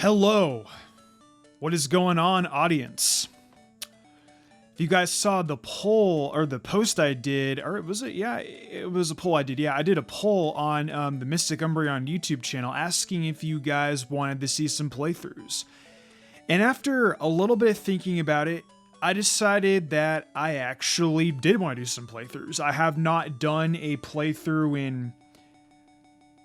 Hello. What is going on, audience? If you guys saw the poll or the post I did, or was it? Yeah, it was a poll I did. Yeah, I did a poll on the Mystic Umbreon YouTube channel asking if you guys wanted to see some playthroughs. And after a little bit of thinking about it, I decided that I actually did want to do some playthroughs. I have not done a playthrough in,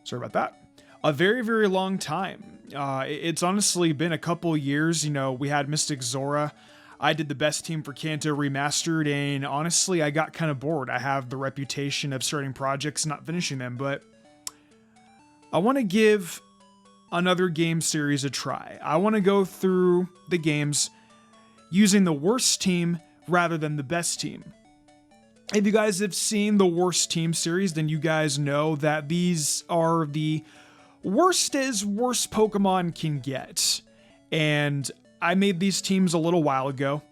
sorry about that, a very, very long time. It's honestly been a couple years. You know, we had Mystic Zora. I did the best team for Kanto remastered, and honestly, I got kind of bored. I have the reputation of starting projects, not finishing them, but I want to give another game series a try. I want to go through the games using the worst team rather than the best team. If you guys have seen the worst team series, then you guys know that these are the worst as worst Pokemon can get. And I made these teams a little while ago.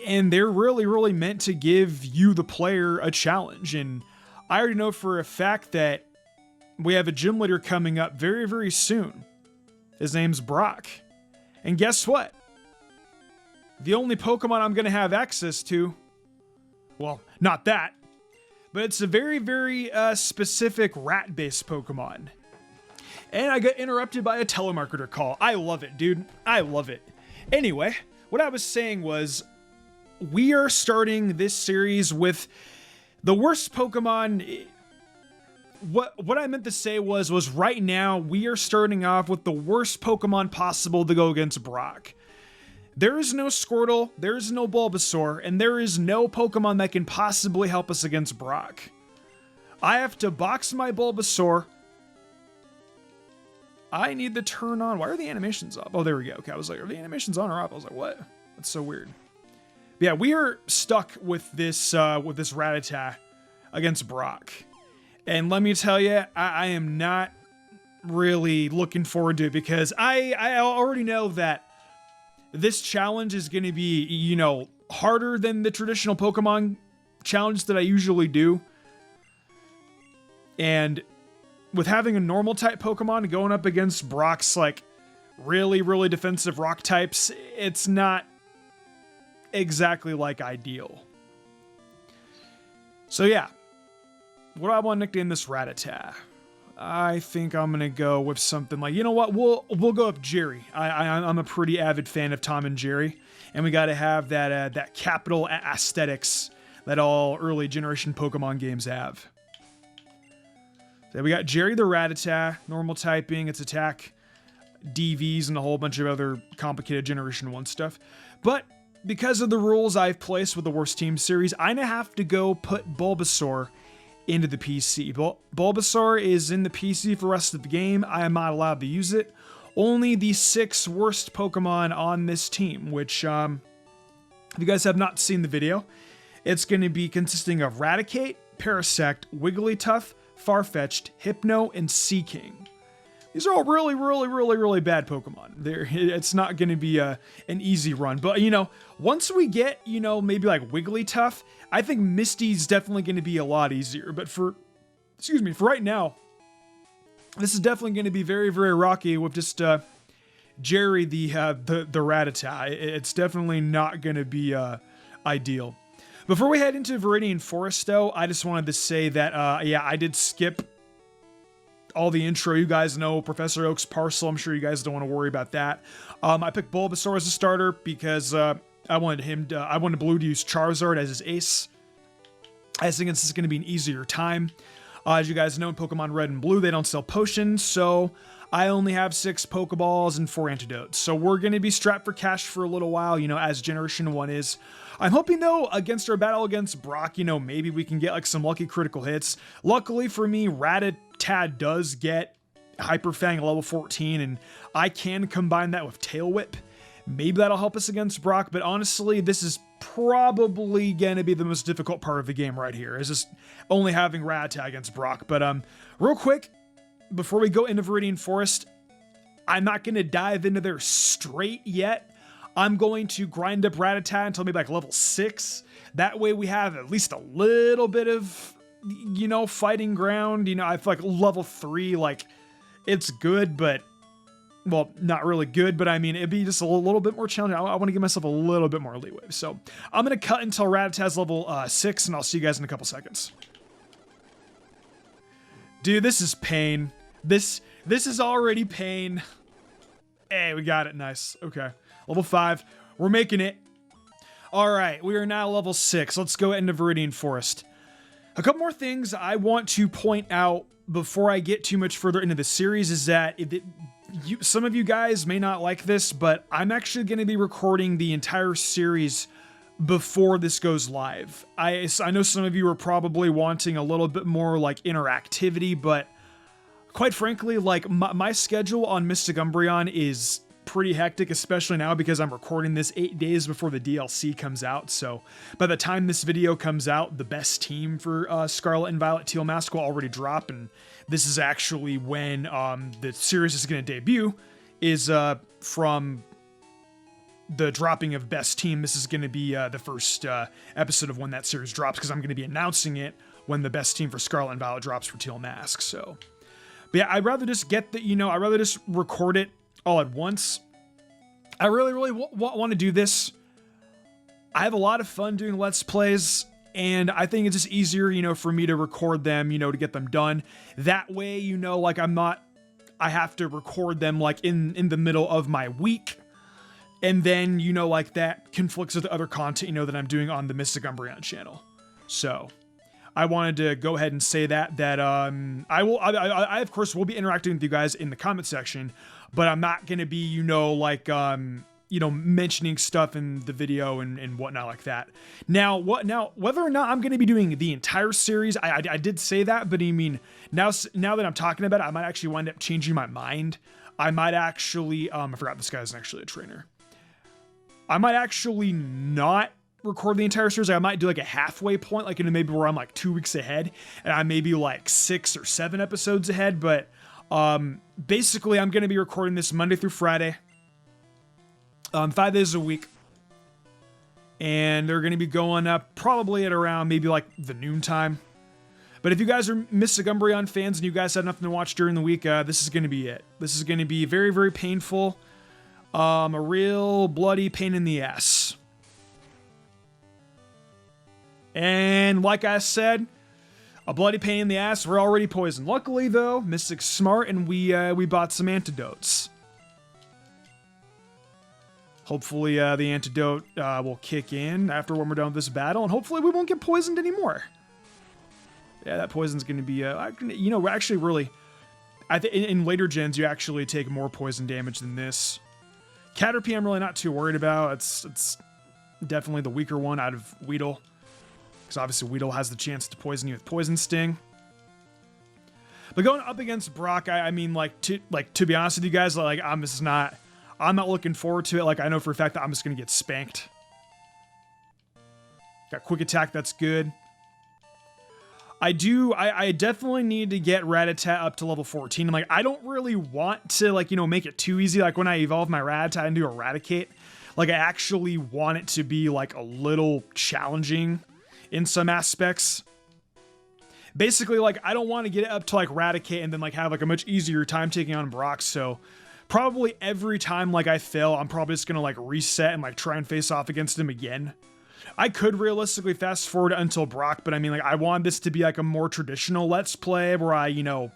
And they're really, really meant to give you, the player, a challenge. And I already know for a fact that we have a gym leader coming up very, very soon. His name's Brock. And guess what? The only Pokemon I'm going to have access to, well, not that, but it's a very, very specific rat-based Pokemon. And I got interrupted by a telemarketer call. I love it, dude. I love it. Anyway, what I was saying was, we are starting this series with the worst Pokemon. What I meant to say was right now, we are starting off with the worst Pokemon possible to go against Brock. There is no Squirtle, there is no Bulbasaur, and there is no Pokemon that can possibly help us against Brock. I have to box my Bulbasaur. I need to turn on... Why are the animations up? Oh, there we go. Okay, I was like, are the animations on or off? I was like, what? That's so weird. But yeah, we are stuck with this Rattata against Brock. And let me tell you, I am not really looking forward to it because I already know that this challenge is going to be, you know, harder than the traditional Pokemon challenge that I usually do. And with having a normal type Pokemon going up against Brock's like really, really defensive rock types, it's not exactly like ideal. So yeah, what do I want to nickname this Rattata? I think I'm gonna go with something like, you know what, we'll go with Jerry. I'm a pretty avid fan of Tom and Jerry, and we got to have that capital aesthetics that all early generation Pokemon games have. So we got Jerry the Rattata, normal typing, its attack, DVs, and a whole bunch of other complicated Generation 1 stuff. But because of the rules I've placed with the worst team series, I'm gonna have to go put Bulbasaur into the PC. Bulbasaur is in the PC for the rest of the game. I am not allowed to use it. Only the 6 worst Pokemon on this team, which, if you guys have not seen the video, it's going to be consisting of Raticate, Parasect, Wigglytuff, Farfetch'd, Hypno, and Seaking. These are all really, really, really, really bad Pokemon. It's not going to be an easy run. But, you know, once we get, you know, maybe like Wigglytuff, I think Misty's definitely going to be a lot easier. But for right now, this is definitely going to be very, very rocky with just Jerry the Rattata. It's definitely not going to be ideal. Before we head into Viridian Forest, though, I just wanted to say that, yeah, I did skip all the intro. You guys know Professor Oak's Parcel. I'm sure you guys don't want to worry about that. I picked Bulbasaur as a starter because I wanted Blue to use Charizard as his ace. I think this is going to be an easier time. As you guys know, in Pokemon Red and Blue, they don't sell potions, so I only have 6 Pokeballs and 4 antidotes. So we're going to be strapped for cash for a little while, you know, as Generation 1 is. I'm hoping, though, against our battle against Brock, you know, maybe we can get, like, some lucky critical hits. Luckily for me, Rattata does get Hyper Fang level 14, and I can combine that with Tail Whip. Maybe that'll help us against Brock, but honestly, this is probably going to be the most difficult part of the game right here, is just only having Rattata against Brock. But real quick, before we go into Viridian Forest, I'm not going to dive into there straight yet. I'm going to grind up Rattata until maybe like level 6. That way we have at least a little bit of, you know, fighting ground. You know, I feel like level 3, like, it's good, but well, not really good, but I mean, it'd be just a little bit more challenging. I want to give myself a little bit more leeway. So I'm going to cut until Rattatas level 6, and I'll see you guys in a couple seconds. Dude, this is pain. This is already pain. Hey, we got it. Nice. Okay. Level 5. We're making it. All right. We are now level 6. Let's go into Viridian Forest. A couple more things I want to point out before I get too much further into the series is that some of you guys may not like this, but I'm actually going to be recording the entire series before this goes live. I know some of you are probably wanting a little bit more like interactivity, but quite frankly, like my schedule on Mystic Umbreon is pretty hectic, especially now because I'm recording this 8 days before the DLC comes out. So by the time this video comes out, the best team for Scarlet and Violet Teal Mask will already drop, and this is actually when the series is going to debut, is from the dropping of best team. This is going to be the first episode of when that series drops, because I'm going to be announcing it when the best team for Scarlet and Violet drops for Teal Mask. So, but yeah, I'd rather just get the, I'd rather just record it all at once. I really want to do this. I have a lot of fun doing Let's Plays, and I think it's just easier, for me to record them, to get them done. That way, like I have to record them like in the middle of my week. And then, like that conflicts with the other content, that I'm doing on the Mystic Umbreon channel. So I wanted to go ahead and say that I of course will be interacting with you guys in the comment section, but I'm not going to be, mentioning stuff in the video and whatnot like that. Now, whether or not I'm going to be doing the entire series, I did say that, but I mean, now that I'm talking about it, I might actually wind up changing my mind. I might actually, I forgot this guy's actually a trainer. I might actually not record the entire series. I might do like a halfway point, like maybe where I'm like 2 weeks ahead and I may be like 6 or 7 episodes ahead. But basically I'm going to be recording this Monday through Friday, 5 days a week. And they're going to be going up probably at around maybe like the noon time. But if you guys are Mystic Umbreon fans and you guys have nothing to watch during the week, this is going to be it. This is going to be very, very painful. A real bloody pain in the ass. And like I said, a bloody pain in the ass. We're already poisoned. Luckily, though, Mystic's smart, and we bought some antidotes. Hopefully, the antidote will kick in after when we're done with this battle, and hopefully we won't get poisoned anymore. Yeah, that poison's going to be, actually really, I think in later gens you actually take more poison damage than this. Caterpie I'm really not too worried about. It's definitely the weaker one out of Weedle. Because obviously Weedle has the chance to poison you with Poison Sting. But going up against Brock, I mean, to be honest with you guys, like I'm not looking forward to it. Like I know for a fact that I'm just gonna get spanked. Got Quick Attack, that's good. I definitely need to get Rattata up to level 14. And like, I don't really want to make it too easy. Like when I evolve my Rattata into Eradicate, like I actually want it to be like a little challenging in some aspects. Basically, like I don't want to get it up to like Raticate and then like have like a much easier time taking on Brock. So probably every time like I fail, I'm probably just gonna like reset and like try and face off against him again. I could realistically fast forward until Brock, but I mean, like, I want this to be like a more traditional Let's Play where I don't know,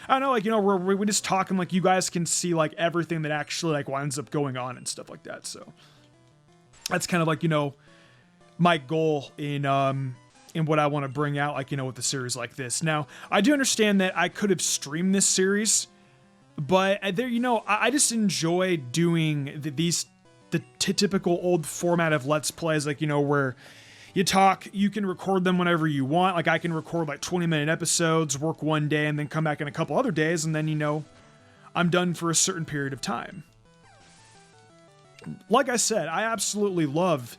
like, where we just talk and like you guys can see like everything that actually like winds up going on and stuff like that. So that's kind of like, my goal in what I want to bring out, like, with a series like this. Now, I do understand that I could have streamed this series, but there, I just enjoy doing the typical old format of Let's Plays, like, where you talk, you can record them whenever you want. Like I can record like 20-minute episodes, work one day, and then come back in a couple other days, and then, I'm done for a certain period of time. Like I said, I absolutely love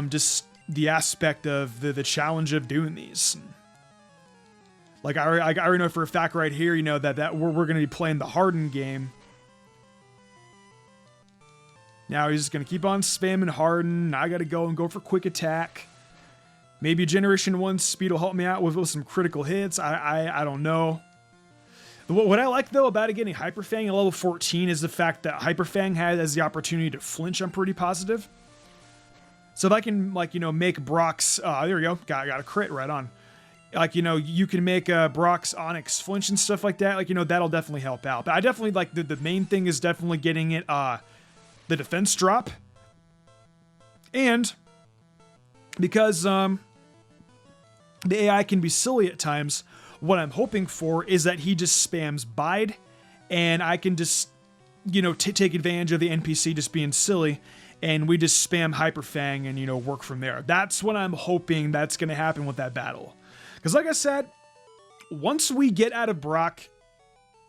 just the aspect of the challenge of doing these. Like I already know for a fact right here, that we're going to be playing the Harden game. Now he's just going to keep on spamming Harden. I got to go for Quick Attack. Maybe Generation 1 speed will help me out with some critical hits. I don't know. What I like though about it getting Hyper Fang at level 14 is the fact that Hyper Fang has the opportunity to flinch. I'm pretty positive. So if I can, like, make Brock's, there we go, got a crit right on. Like, you can make Brock's Onyx flinch and stuff like that. Like, that'll definitely help out. But I definitely, like, the main thing is definitely getting it, the defense drop. And because the AI can be silly at times, what I'm hoping for is that he just spams Bide, and I can just, take advantage of the NPC just being silly, and we just spam Hyper Fang and, work from there. That's what I'm hoping that's going to happen with that battle. Because like I said, once we get out of Brock,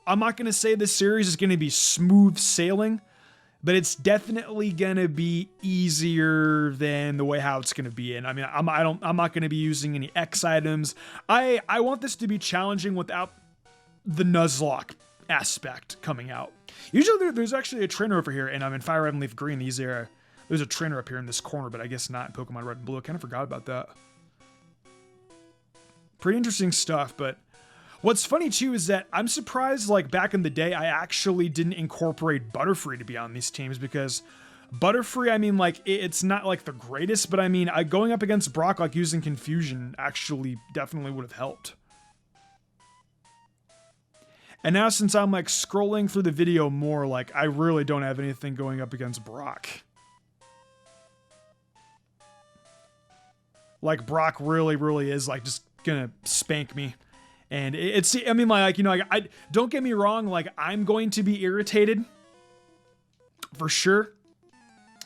I'm not going to say this series is going to be smooth sailing, but it's definitely going to be easier than the way how it's going to be. And I mean, I'm not going to be using any X items. I want this to be challenging without the Nuzlocke aspect coming out. Usually there's actually a trainer over here, and I'm in Fire Red and Leaf Green. There's a trainer up here in this corner, but I guess not in Pokemon Red and Blue. I kind of forgot about that. Pretty interesting stuff, but what's funny too is that I'm surprised, like, back in the day, I actually didn't incorporate Butterfree to be on these teams, because Butterfree, I mean, like, it's not like the greatest, but I mean, going up against Brock, like, using Confusion actually definitely would have helped. And now since I'm, like, scrolling through the video more, like, I really don't have anything going up against Brock. Like, Brock really is, like, just gonna spank me. And it's, I mean, like, I don't get me wrong, like, I'm going to be irritated for sure.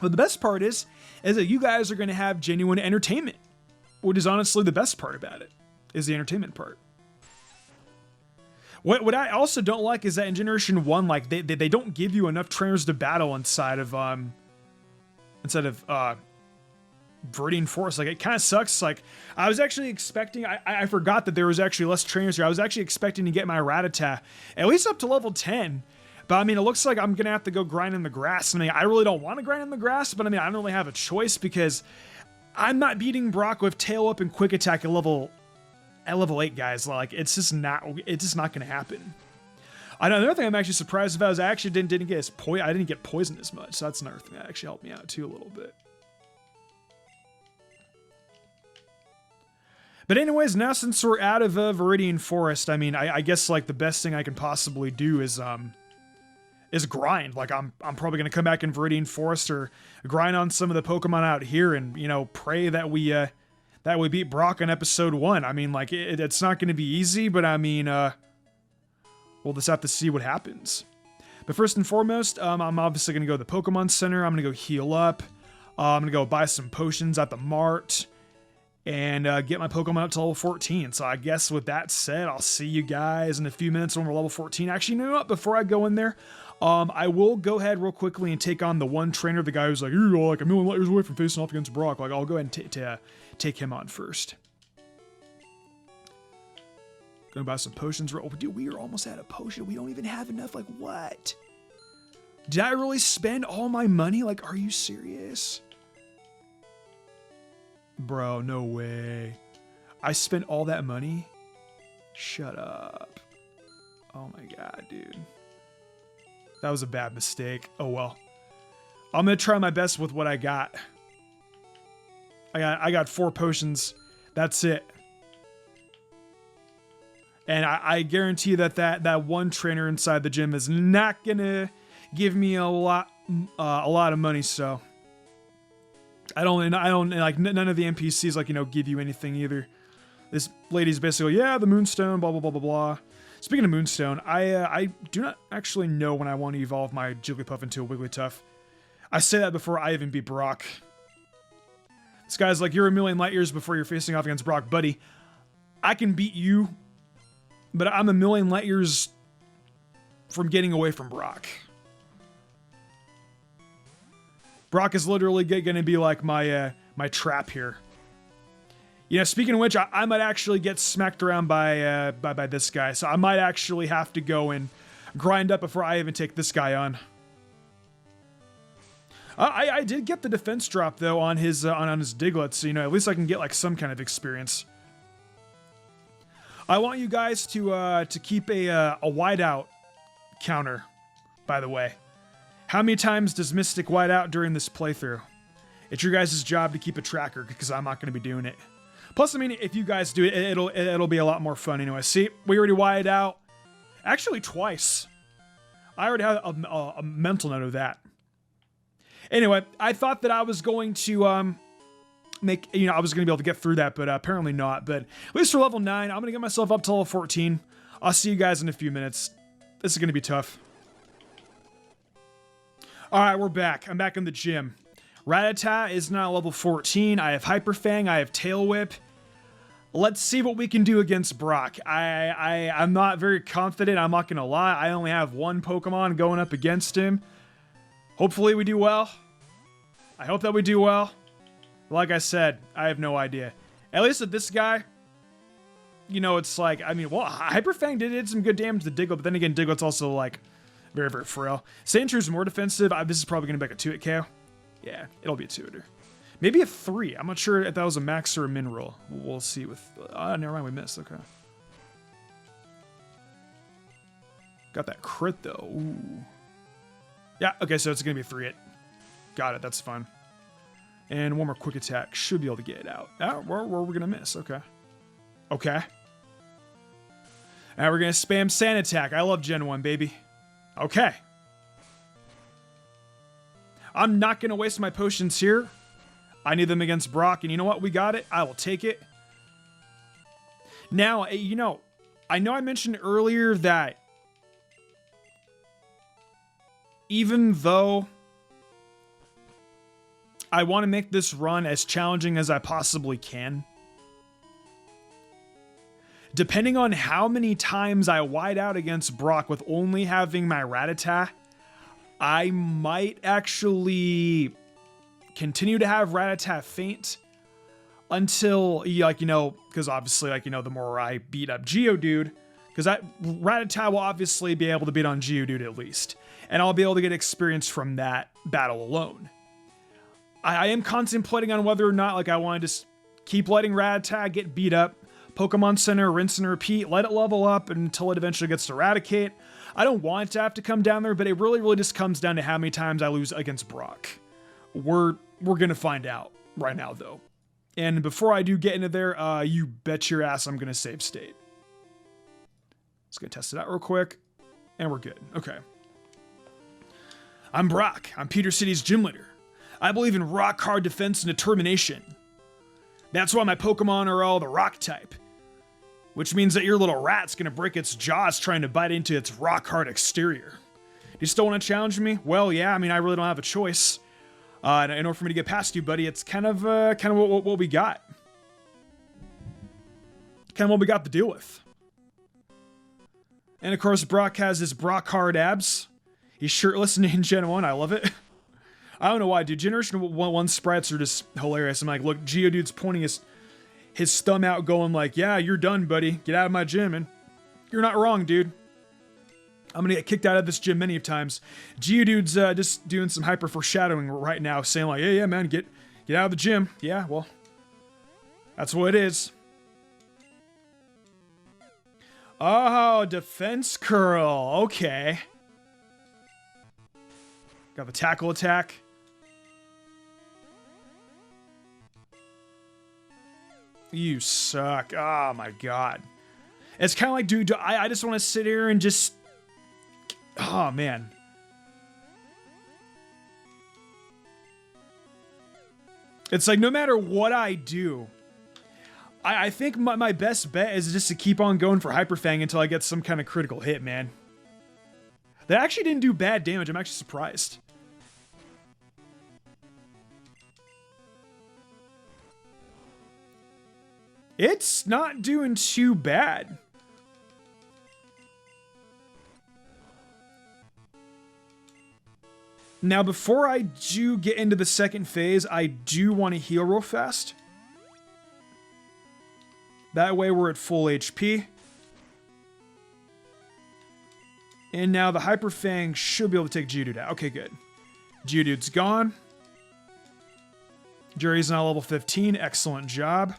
But the best part is that you guys are going to have genuine entertainment, which is honestly the best part about it, is the entertainment part. What I also don't like is that in Generation 1, like, they don't give you enough trainers to battle inside of Viridian Forest. Like, it kind of sucks. Like, I was actually expecting, I forgot that there was actually less trainers here. I was actually expecting to get my Rattata at least up to level 10. But I mean, it looks like I'm going to have to go grind in the grass. I mean, I really don't want to grind in the grass, but I mean, I don't really have a choice, because I'm not beating Brock with Tail Whip and Quick Attack at level 8, guys. Like, it's just not going to happen. Another thing I'm actually surprised about is I actually didn't get poisoned as much. So that's another thing that actually helped me out too a little bit. But anyways, now since we're out of Viridian Forest, I mean, I guess, like, the best thing I can possibly do is grind. Like, I'm probably gonna come back in Viridian Forest or grind on some of the Pokemon out here, and pray that we beat Brock in episode 1. I mean, like, it's not gonna be easy, but I mean, we'll just have to see what happens. But first and foremost, I'm obviously gonna go to the Pokemon Center. I'm gonna go heal up. I'm gonna go buy some potions at the Mart, and get my Pokemon up to level 14. So I guess with that said, I'll see you guys in a few minutes when we're level 14. Actually, you know what? Before I go in there, I will go ahead real quickly and take on the one trainer, the guy who's like, you're like a million light years away from facing off against Brock. Like, I'll go ahead and take him on first. Gonna buy some potions. Oh, dude, we are almost out of potion. We don't even have enough. Like, what? Did I really spend all my money? Like, are you serious? Bro, no way. I spent all that money? Shut up. Oh my god, dude. That was a bad mistake. Oh well. I'm gonna try my best with what I got. I got 4 potions. That's it. And I guarantee that one trainer inside the gym is not gonna give me a lot of money, so I don't like, none of the NPCs, like, give you anything either. This lady's basically, yeah, the Moonstone, blah, blah, blah, blah, blah. Speaking of Moonstone, I do not actually know when I want to evolve my Jigglypuff into a Wigglytuff. I say that before I even beat Brock. This guy's like, you're a million light years before you're facing off against Brock. Buddy, I can beat you, but I'm a million light years from getting away from Brock. Brock is literally going to be like my trap here. Speaking of which, I might actually get smacked around by this guy, so I might actually have to go and grind up before I even take this guy on. I did get the defense drop though on his Diglett, so at least I can get like some kind of experience. I want you guys to keep a whiteout counter, by the way. How many times does Mystic white out during this playthrough? It's your guys' job to keep a tracker, because I'm not going to be doing it. Plus, I mean, if you guys do it, it'll be a lot more fun anyway. See, we already whited out. Actually, twice. I already have a mental note of that. Anyway, I thought that I was going to I was going to be able to get through that, but apparently not. But at least for level 9, I'm going to get myself up to level 14. I'll see you guys in a few minutes. This is going to be tough. All right, we're back. I'm back in the gym. Rattata is now level 14. I have Hyper Fang. I have Tail Whip. Let's see what we can do against Brock. I'm not very confident. I'm not going to lie. I only have one Pokemon going up against him. Hopefully we do well. I hope that we do well. Like I said, I have no idea. At least with this guy, you know, it's like, I mean, well, Hyper Fang did some good damage to Diglett, but then again, Diglett's also like very, very frail. Sandshrew more defensive. This is probably going to be like a 2-hit KO. Yeah, it'll be a 2-hitter. Maybe a 3. I'm not sure if that was a max or a min roll. We'll see with... never mind, we missed. Okay. Got that crit, though. Ooh. Yeah, okay, so it's going to be a 3-hit. Got it, that's fine. And one more quick attack. Should be able to get it out. Where we're going to miss. Okay. Okay. Now we're going to spam Sand Attack. I love Gen 1, baby. Okay. I'm not going to waste my potions here. I need them against Brock, and you know what? We got it. I will take it. Now, you know I mentioned earlier that even though I want to make this run as challenging as I possibly can, depending on how many times I white out against Brock with only having my Rattata, I might actually continue to have Rattata faint until, like, you know, because obviously, like, you know, the more I beat up Geodude, because Rattata will obviously be able to beat on Geodude at least, and I'll be able to get experience from that battle alone. I am contemplating on whether or not, like, I want to just keep letting Rattata get beat up, Pokemon Center, rinse and repeat, let it level up until it eventually gets to Eradicate. I don't want it to have to come down there, but it really, really just comes down to how many times I lose against Brock. We're going to find out right now, though. And before I do get into there, you bet your ass I'm going to save state. Let's go test it out real quick. And we're good. Okay. I'm Brock. I'm Peter City's gym leader. I believe in rock hard defense and determination. That's why my Pokemon are all the rock type. Which means that your little rat's going to break its jaws trying to bite into its rock hard exterior. Do you still want to challenge me? Well, yeah, I mean, I really don't have a choice. In order for me to get past you, buddy, it's kind of what we got. Kind of what we got to deal with. And of course, Brock has his Brock hard abs. He's shirtless in Gen 1. I love it. I don't know why, dude. Generation 1 sprites are just hilarious. I'm like, look, Geodude's pointing his thumb out going like, yeah, you're done, buddy. Get out of my gym. And you're not wrong, dude. I'm going to get kicked out of this gym many times. Geodude's just doing some hyper foreshadowing right now, saying like, yeah, man, get out of the gym. Yeah, well, that's what it is. Oh, defense curl. Okay. Got the tackle attack. You suck. Oh my god. It's kind of like, dude, I just want to sit here and just... Oh, man. It's like, no matter what I do, I think my best bet is just to keep on going for Hyper Fang until I get some kind of critical hit, man. That actually didn't do bad damage. I'm actually surprised. It's not doing too bad. Now, before I do get into the second phase, I do want to heal real fast. That way we're at full HP. And now the Hyper Fang should be able to take Geodude out. Okay, good. Geodude's gone. Jerry's now level 15. Excellent job.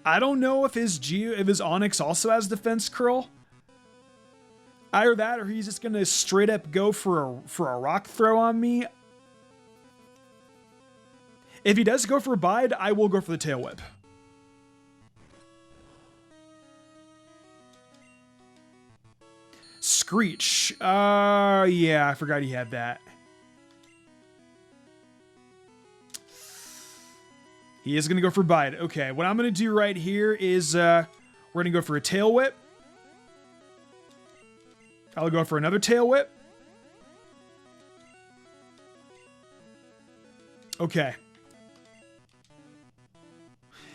I don't know if his Onix also has defense curl. Either that or he's just going to straight up go for a rock throw on me. If he does go for Bide, I will go for the Tail Whip. Screech. Yeah, I forgot he had that. He is going to go for Bide. Okay, what I'm going to do right here is we're going to go for a Tail Whip. I'll go for another Tail Whip. Okay.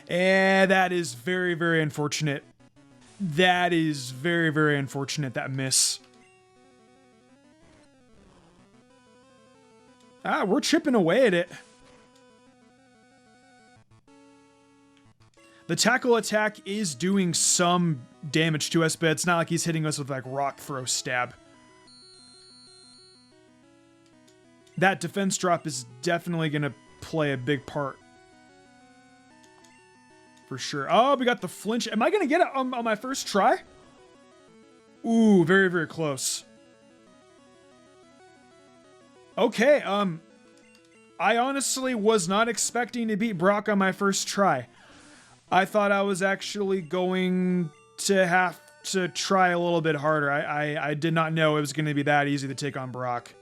And that is very, very unfortunate. That is very, very unfortunate, that miss. We're chipping away at it. The tackle attack is doing some damage to us, but it's not like he's hitting us with like rock throw stab. That defense drop is definitely going to play a big part. For sure. Oh, we got the flinch. Am I going to get it on my first try? Ooh, very, very close. Okay, I honestly was not expecting to beat Brock on my first try. I thought I was actually going to have to try a little bit harder. I did not know it was going to be that easy to take on Brock.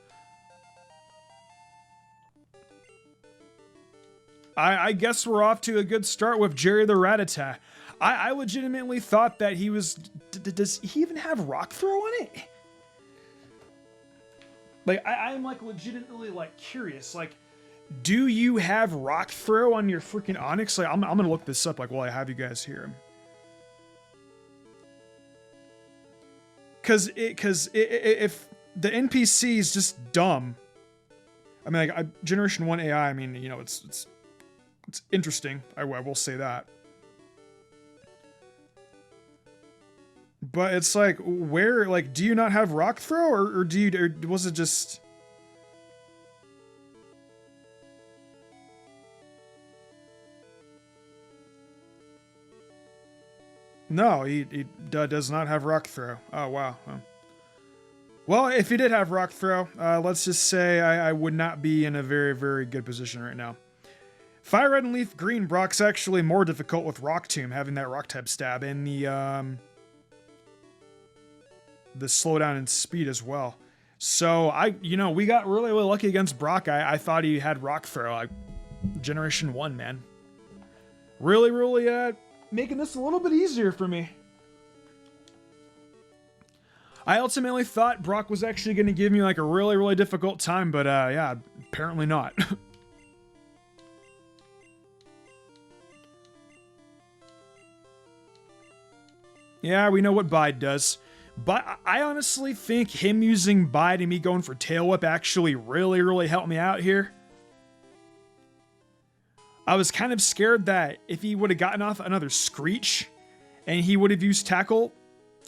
I guess we're off to a good start with Jerry the Rattata. I legitimately thought that he was... Does he even have Rock Throw on it? Like, I'm like legitimately like curious. Like, do you have Rock Throw on your freaking Onix? Like, I'm gonna look this up like while I have you guys here. Cause if the NPC is just dumb, I mean, like Generation 1 AI. I mean, you know, it's interesting. I will say that. But it's like, where, like, do you not have Rock Throw, or do you, or was it just... No, he does not have Rock Throw. Oh, wow. Well, if he did have Rock Throw, let's just say I would not be in a very, very good position right now. Fire Red and Leaf Green, Brock's actually more difficult with Rock Tomb, having that Rock type stab, and the slowdown and speed as well. So we got really, really lucky against Brock. I thought he had Rock Throw, like Generation 1, man. Really, really making this a little bit easier for me. I ultimately thought Brock was actually going to give me like a really, really difficult time, but yeah, apparently not. Yeah, we know what Bide does. But I honestly think him using Bide and me going for Tail Whip actually really, really helped me out here. I was kind of scared that if he would have gotten off another Screech and he would have used Tackle,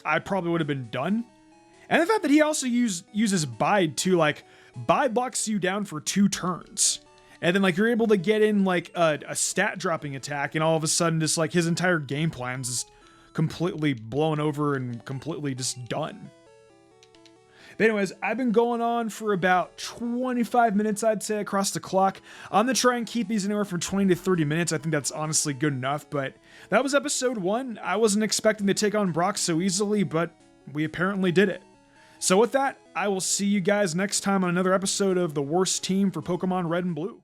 I probably would have been done. And the fact that he also uses Bide too, like, Bide blocks you down for 2 turns. And then, like, you're able to get in, like, a stat dropping attack, and all of a sudden, just, like, his entire game plan's just completely blown over and completely just done. But anyways, I've been going on for about 25 minutes, I'd say, across the clock. I'm going to try and keep these anywhere from 20 to 30 minutes. I think that's honestly good enough, but that was episode 1. I wasn't expecting to take on Brock so easily, but we apparently did it. So with that, I will see you guys next time on another episode of The Worst Team for Pokemon Red and Blue.